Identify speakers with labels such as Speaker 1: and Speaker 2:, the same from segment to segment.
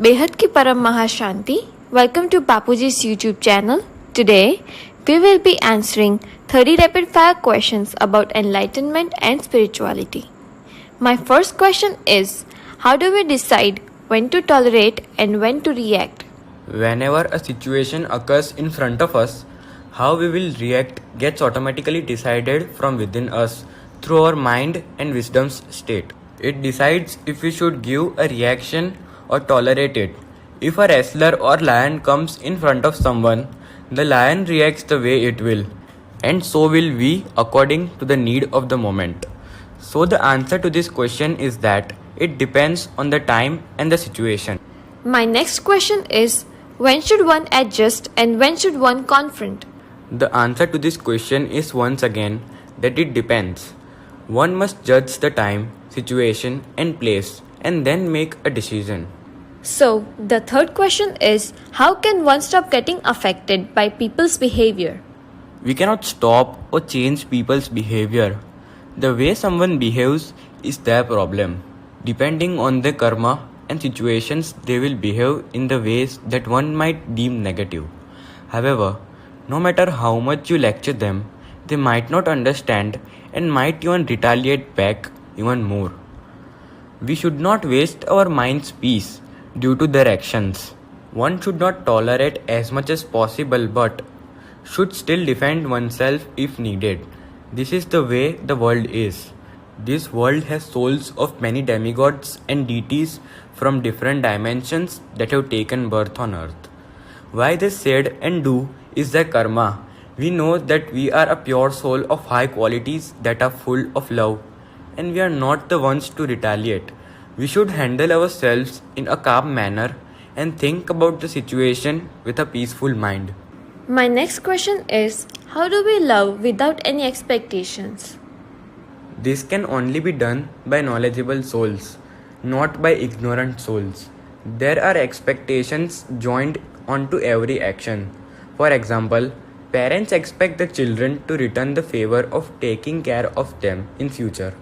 Speaker 1: बेहद की परम महाशांति. Welcome to Bapuji's YouTube channel. Today, we will be answering 30 rapid fire questions about enlightenment and spirituality. My first question is, how do we decide when to tolerate and when to react?
Speaker 2: Whenever a situation occurs in front of us, how we will react gets automatically decided from within us through our mind and wisdom's state. It decides if we should give a reaction or tolerate it. If a wrestler or lion comes in front of someone, the lion reacts the way it will, and so will we according to the need of the moment. So the answer to this question is that it depends on the time and the situation.
Speaker 1: My next question is, when should one adjust and when should one confront?
Speaker 2: The answer to this question is once again that it depends. One must judge the time, situation, and place and then make a decision.
Speaker 1: So, the third question is, how can one stop getting affected by people's behavior?
Speaker 2: We cannot stop or change people's behavior. The way someone behaves is their problem. Depending on their karma and situations, they will behave in the ways that one might deem negative. However, no matter how much you lecture them, they might not understand and might even retaliate back even more. We should not waste our mind's peace due to their actions. One should not tolerate as much as possible but should still defend oneself if needed. This is the way the world is. This world has souls of many demigods and deities from different dimensions that have taken birth on earth. Why they said and do is their karma. We know that we are a pure soul of high qualities that are full of love, and we are not the ones to retaliate. We should handle ourselves in a calm manner and think about the situation with a peaceful mind.
Speaker 1: My next question is, how do we love without any expectations?
Speaker 2: This can only be done by knowledgeable souls, not by ignorant souls. There are expectations joined onto every action. For example, parents expect the children to return the favor of taking care of them in future.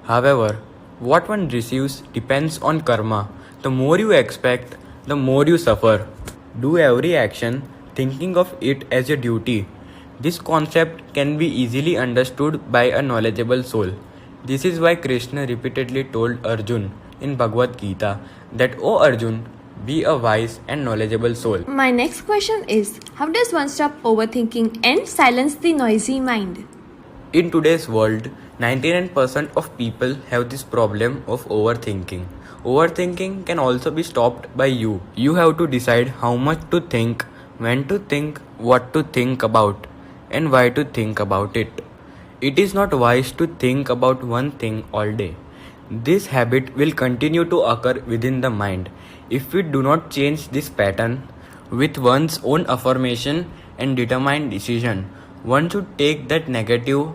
Speaker 2: However, what one receives depends on karma. The more you expect, the more you suffer. Do every action thinking of it as a duty. This concept can be easily understood by a knowledgeable soul. This is why Krishna repeatedly told Arjun in Bhagavad Gita that, "O Arjun, be a wise and knowledgeable soul."
Speaker 1: My next question is, how does one stop overthinking and silence the noisy mind?
Speaker 2: In today's world, 99% of people have this problem of overthinking. Overthinking can also be stopped by you. You have to decide how much to think, when to think, what to think about, and why to think about it. It is not wise to think about one thing all day. This habit will continue to occur within the mind. If we do not change this pattern with one's own affirmation and determined decision, one should take that negative,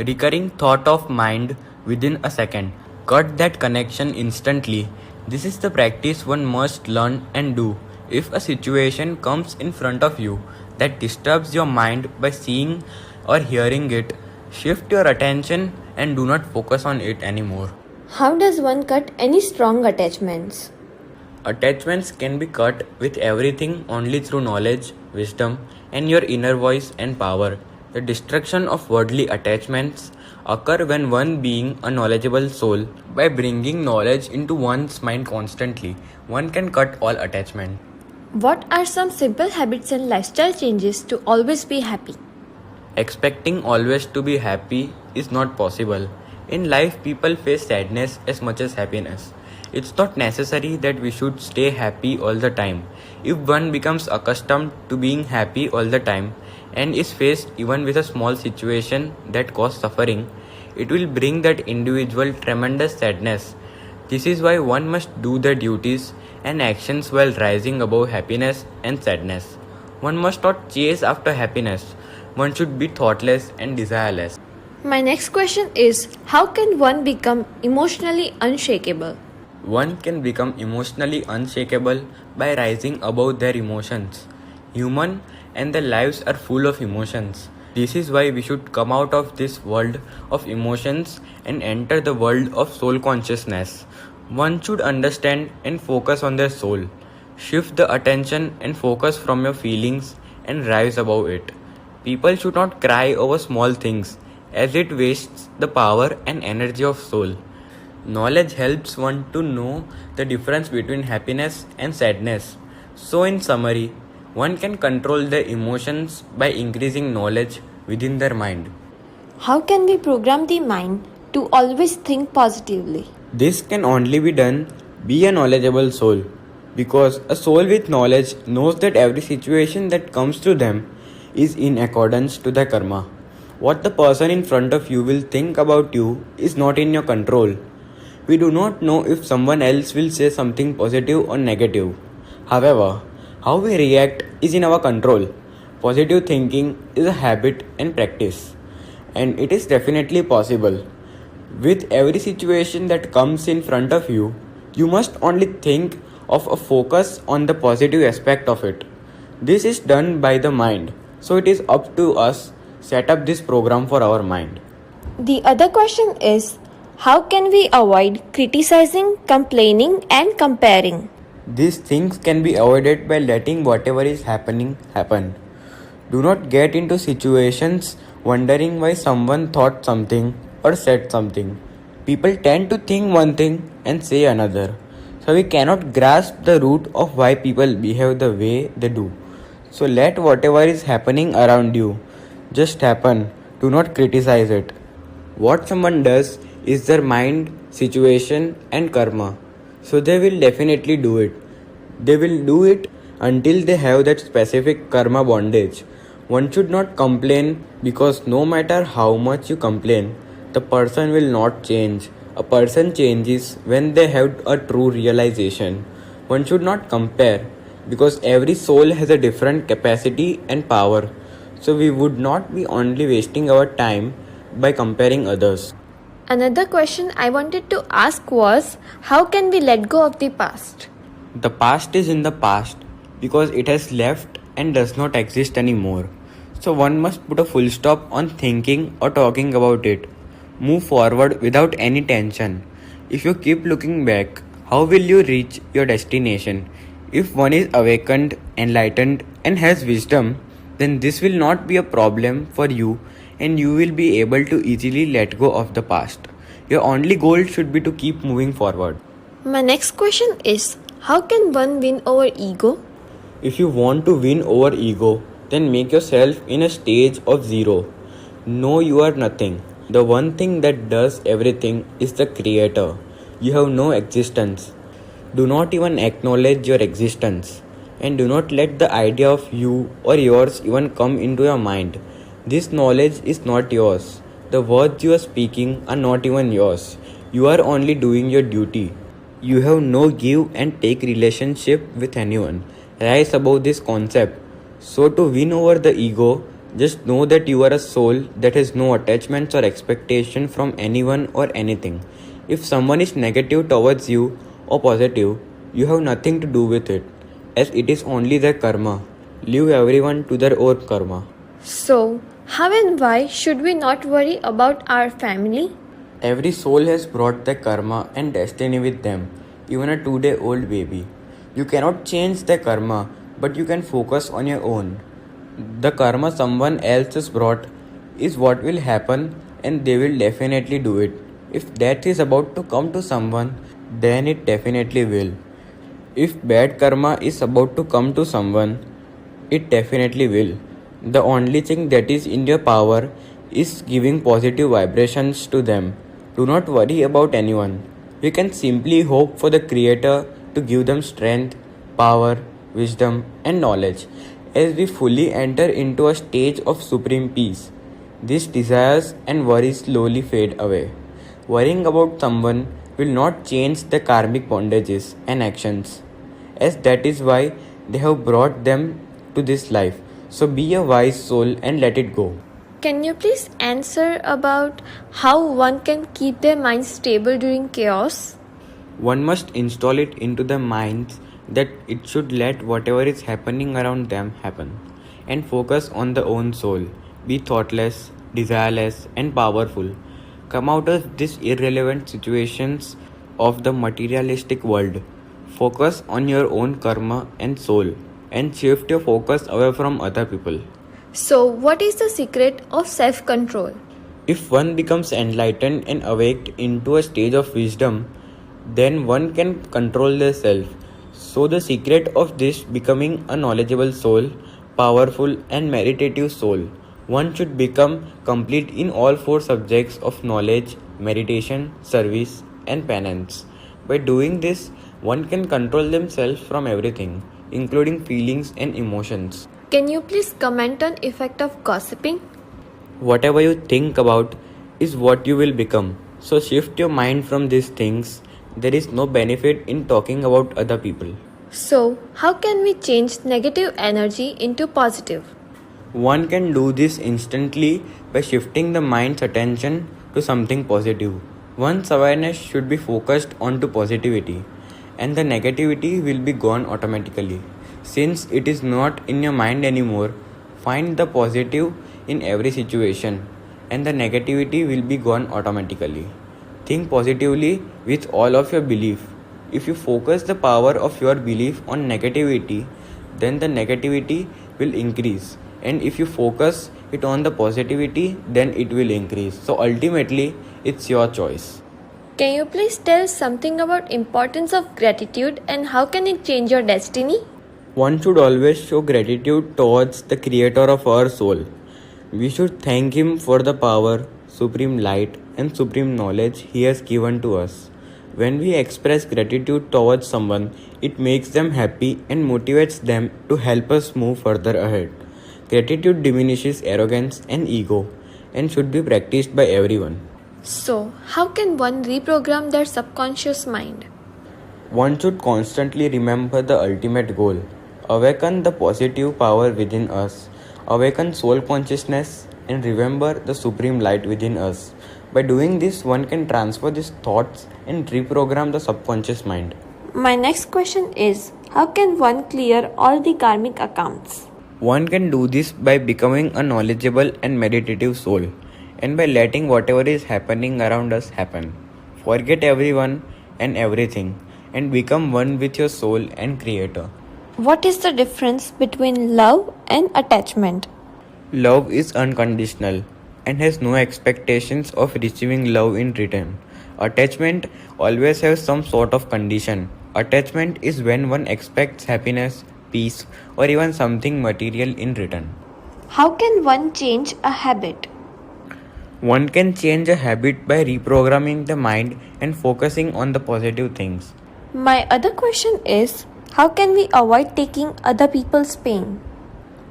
Speaker 2: recurring thought of mind within a second. Cut that connection instantly. This is the practice one must learn and do. If a situation comes in front of you that disturbs your mind by seeing or hearing it, shift your attention and do not focus on it anymore.
Speaker 1: How does one cut any strong attachments?
Speaker 2: Attachments can be cut with everything only through knowledge, wisdom, and your inner voice and power. The destruction of worldly attachments occur when one being a knowledgeable soul. By bringing knowledge into one's mind constantly, one can cut all attachment.
Speaker 1: What are some simple habits and lifestyle changes to always be happy?
Speaker 2: Expecting always to be happy is not possible. In life, people face sadness as much as happiness. It's not necessary that we should stay happy all the time. If one becomes accustomed to being happy all the time and is faced even with a small situation that causes suffering, it will bring that individual tremendous sadness. This is why one must do their duties and actions while rising above happiness and sadness. One must not chase after happiness. One should be thoughtless and desireless.
Speaker 1: My next question is, how can one become emotionally unshakable?
Speaker 2: One can become emotionally unshakable by rising above their emotions. Human and their lives are full of emotions. This is why we should come out of this world of emotions and enter the world of soul consciousness. One should understand and focus on their soul. Shift the attention and focus from your feelings and rise above it. People should not cry over small things as it wastes the power and energy of soul. Knowledge helps one to know the difference between happiness and sadness. So, in summary, one can control their emotions by increasing knowledge within their mind.
Speaker 1: How can we program the mind to always think positively?
Speaker 2: This can only be done by a knowledgeable soul, because a soul with knowledge knows that every situation that comes to them is in accordance to the karma. What the person in front of you will think about you is not in your control. We do not know if someone else will say something positive or negative. However, how we react is in our control. Positive thinking is a habit and practice, and it is definitely possible. With every situation that comes in front of you, you must only think of a focus on the positive aspect of it. This is done by the mind, so it is up to us set up this program for our mind.
Speaker 1: The other question is, how can we avoid criticizing, complaining, and comparing?
Speaker 2: These things can be avoided by letting whatever is happening happen. Do not get into situations wondering why someone thought something or said something. People tend to think one thing and say another. So we cannot grasp the root of why people behave the way they do. So let whatever is happening around you just happen. Do not criticize it. What someone does is their mind, situation, and karma. So they will definitely do it. They will do it until they have that specific karma bondage. One should not complain, because no matter how much you complain, the person will not change. A person changes when they have a true realization. One should not compare, because every soul has a different capacity and power. So we would not be only wasting our time by comparing others.
Speaker 1: Another question I wanted to ask was, how can we let go of the past?
Speaker 2: The past is in the past because it has left and does not exist anymore. So one must put a full stop on thinking or talking about it. Move forward without any tension. If you keep looking back, how will you reach your destination? If one is awakened, enlightened, and has wisdom, then this will not be a problem for you, and you will be able to easily let go of the past. Your only goal should be to keep moving forward.
Speaker 1: My next question is, how can one win over ego?
Speaker 2: If you want to win over ego, then make yourself in a stage of zero. Know you are nothing. The one thing that does everything is the creator. You have no existence. Do not even acknowledge your existence. And do not let the idea of you or yours even come into your mind. This knowledge is not yours. The words you are speaking are not even yours. You are only doing your duty. You have no give and take relationship with anyone. Rise above this concept. So to win over the ego, just know that you are a soul that has no attachments or expectation from anyone or anything. If someone is negative towards you or positive, you have nothing to do with it, as it is only their karma. Leave everyone to their own karma.
Speaker 1: So, how and why should we not worry about our family?
Speaker 2: Every soul has brought their karma and destiny with them, even a 2-day-old baby. You cannot change their karma, but you can focus on your own. The karma someone else has brought is what will happen, and they will definitely do it. If death is about to come to someone, then it definitely will. If bad karma is about to come to someone, it definitely will. The only thing that is in your power is giving positive vibrations to them. Do not worry about anyone. We can simply hope for the Creator to give them strength, power, wisdom, and knowledge as we fully enter into a stage of supreme peace. These desires and worries slowly fade away. Worrying about someone will not change the karmic bondages and actions, as that is why they have brought them to this life. So be a wise soul and let it go.
Speaker 1: Can you please answer about how one can keep their mind stable during chaos?
Speaker 2: One must install it into their minds that it should let whatever is happening around them happen and focus on the own soul. Be thoughtless, desireless, and powerful. Come out of these irrelevant situations of the materialistic world. Focus on your own karma and soul and shift your focus away from other people.
Speaker 1: So, what is the secret of self control?
Speaker 2: If one becomes enlightened and awaked into a stage of wisdom, then one can control their self. So, the secret of this becoming a knowledgeable soul, powerful and meditative soul, one should become complete in all four subjects of knowledge, meditation, service, and penance. By doing this, one can control themselves from everything, including feelings and emotions.
Speaker 1: Can you please comment on effect of gossiping?
Speaker 2: Whatever you think about is what you will become. So shift your mind from these things. There is no benefit in talking about other people.
Speaker 1: So, how can we change negative energy into positive?
Speaker 2: One can do this instantly by shifting the mind's attention to something positive. One's awareness should be focused onto positivity, and the negativity will be gone automatically. Since it is not in your mind anymore, find the positive in every situation, and the negativity will be gone automatically. Think positively with all of your belief. If you focus the power of your belief on negativity, then the negativity will increase. And if you focus it on the positivity, then it will increase. So ultimately, it's your choice.
Speaker 1: Can you please tell something about importance of gratitude and how can it change your destiny?
Speaker 2: One should always show gratitude towards the creator of our soul. We should thank him for the power, supreme light, and supreme knowledge he has given to us. When we express gratitude towards someone, it makes them happy and motivates them to help us move further ahead. Gratitude diminishes arrogance and ego and should be practiced by everyone.
Speaker 1: So, how can one reprogram their subconscious mind?
Speaker 2: One should constantly remember the ultimate goal. Awaken the positive power within us. Awaken soul consciousness and remember the supreme light within us. By doing this, one can transfer these thoughts and reprogram the subconscious mind.
Speaker 1: My next question is, how can one clear all the karmic accounts?
Speaker 2: One can do this by becoming a knowledgeable and meditative soul, and by letting whatever is happening around us happen. Forget everyone and everything, and become one with your soul and creator.
Speaker 1: What is the difference between love and attachment?
Speaker 2: Love is unconditional and has no expectations of receiving love in return. Attachment always has some sort of condition. Attachment is when one expects happiness, peace, or even something material in return.
Speaker 1: How can one change a habit?
Speaker 2: One can change a habit by reprogramming the mind and focusing on the positive things.
Speaker 1: My other question is, how can we avoid taking other people's pain?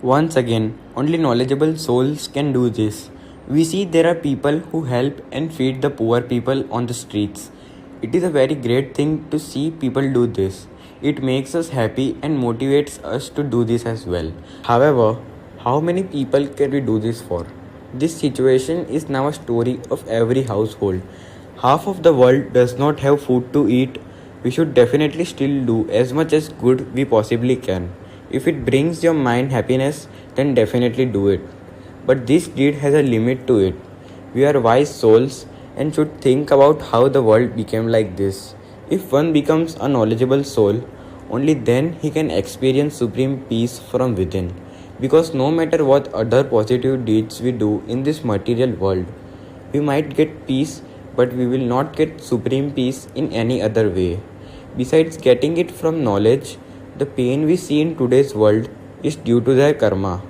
Speaker 2: Once again, only knowledgeable souls can do this. We see there are people who help and feed the poor people on the streets. It is a very great thing to see people do this. It makes us happy and motivates us to do this as well. However, how many people can we do this for? This situation is now a story of every household. Half of the world does not have food to eat. We should definitely still do as much as good we possibly can. If it brings your mind happiness, then definitely do it. But this deed has a limit to it. We are wise souls and should think about how the world became like this. If one becomes a knowledgeable soul, only then he can experience supreme peace from within. Because no matter what other positive deeds we do in this material world, we might get peace, but we will not get supreme peace in any other way. Besides getting it from knowledge, the pain we see in today's world is due to their karma,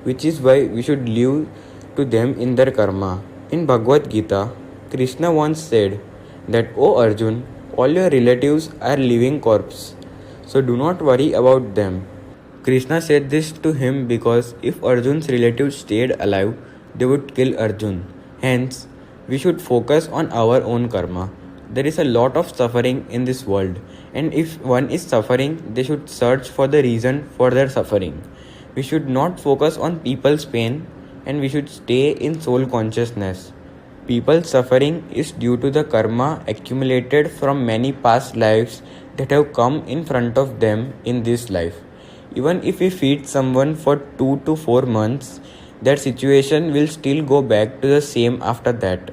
Speaker 2: which is why we should live to them in their karma. In Bhagavad Gita, Krishna once said that, "O Arjun, all your relatives are living corpses, so do not worry about them." Krishna said this to him because if Arjun's relatives stayed alive, they would kill Arjun. Hence, we should focus on our own karma. There is a lot of suffering in this world, and if one is suffering, they should search for the reason for their suffering. We should not focus on people's pain, and we should stay in soul consciousness. People's suffering is due to the karma accumulated from many past lives that have come in front of them in this life. Even if we feed someone for 2 to 4 months, that situation will still go back to the same after that.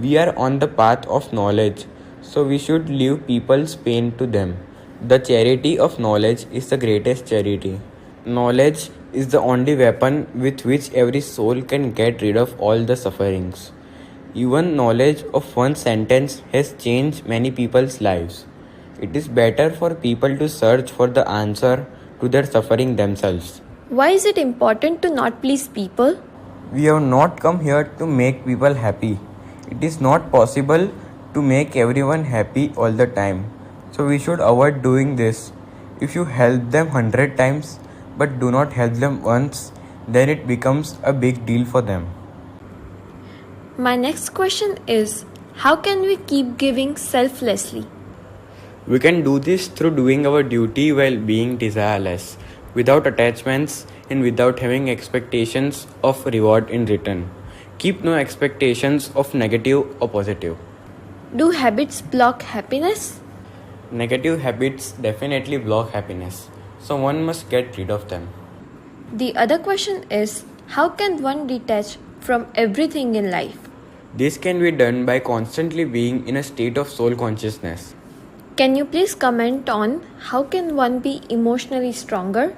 Speaker 2: We are on the path of knowledge, so we should leave people's pain to them. The charity of knowledge is the greatest charity. Knowledge is the only weapon with which every soul can get rid of all the sufferings. Even knowledge of one sentence has changed many people's lives. It is better for people to search for the answer to their suffering themselves.
Speaker 1: Why is it important to not please people?
Speaker 2: We have not come here to make people happy. It is not possible to make everyone happy all the time. So we should avoid doing this. If you help them 100 times but do not help them once, then it becomes a big deal for them.
Speaker 1: My next question is, how can we keep giving selflessly?
Speaker 2: We can do this through doing our duty while being desireless, without attachments and without having expectations of reward in return. Keep no expectations of negative or positive.
Speaker 1: Do habits block happiness?
Speaker 2: Negative habits definitely block happiness, so one must get rid of them.
Speaker 1: The other question is, how can one detach from everything in life?
Speaker 2: This can be done by constantly being in a state of soul consciousness.
Speaker 1: Can you please comment on how can one be emotionally stronger?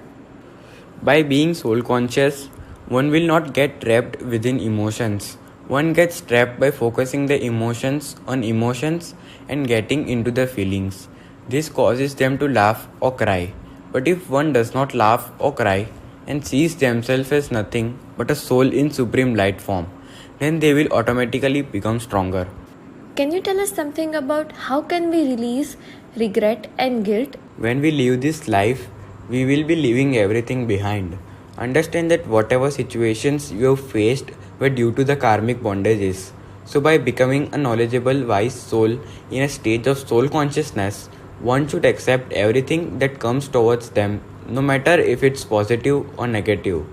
Speaker 2: By being soul conscious, one will not get trapped within emotions. One gets trapped by focusing the emotions on emotions and getting into the feelings. This causes them to laugh or cry. But if one does not laugh or cry and sees themselves as nothing but a soul in supreme light form, then they will automatically become stronger.
Speaker 1: Can you tell us something about how can we release regret and guilt?
Speaker 2: When we live this life, we will be leaving everything behind. Understand that whatever situations you have faced were due to the karmic bondages. So by becoming a knowledgeable, wise soul in a stage of soul consciousness, one should accept everything that comes towards them, no matter if it's positive or negative.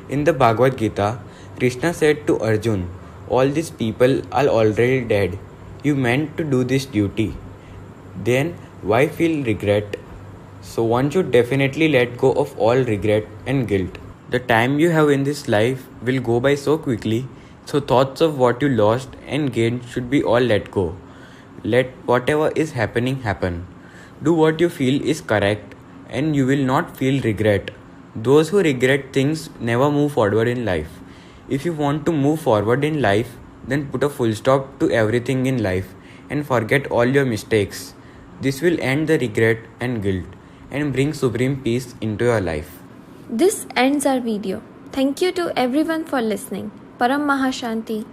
Speaker 2: In the Bhagavad Gita, Krishna said to Arjun, "All these people are already dead. You meant to do this duty. Then why feel regret?" So one should definitely let go of all regret and guilt. The time you have in this life will go by so quickly, so thoughts of what you lost and gained should be all let go. Let whatever is happening happen. Do what you feel is correct and you will not feel regret. Those who regret things never move forward in life. If you want to move forward in life, then put a full stop to everything in life and forget all your mistakes. This will end the regret and guilt and bring supreme peace into your life.
Speaker 1: This ends our video. Thank you to everyone for listening. Param Mahashanti.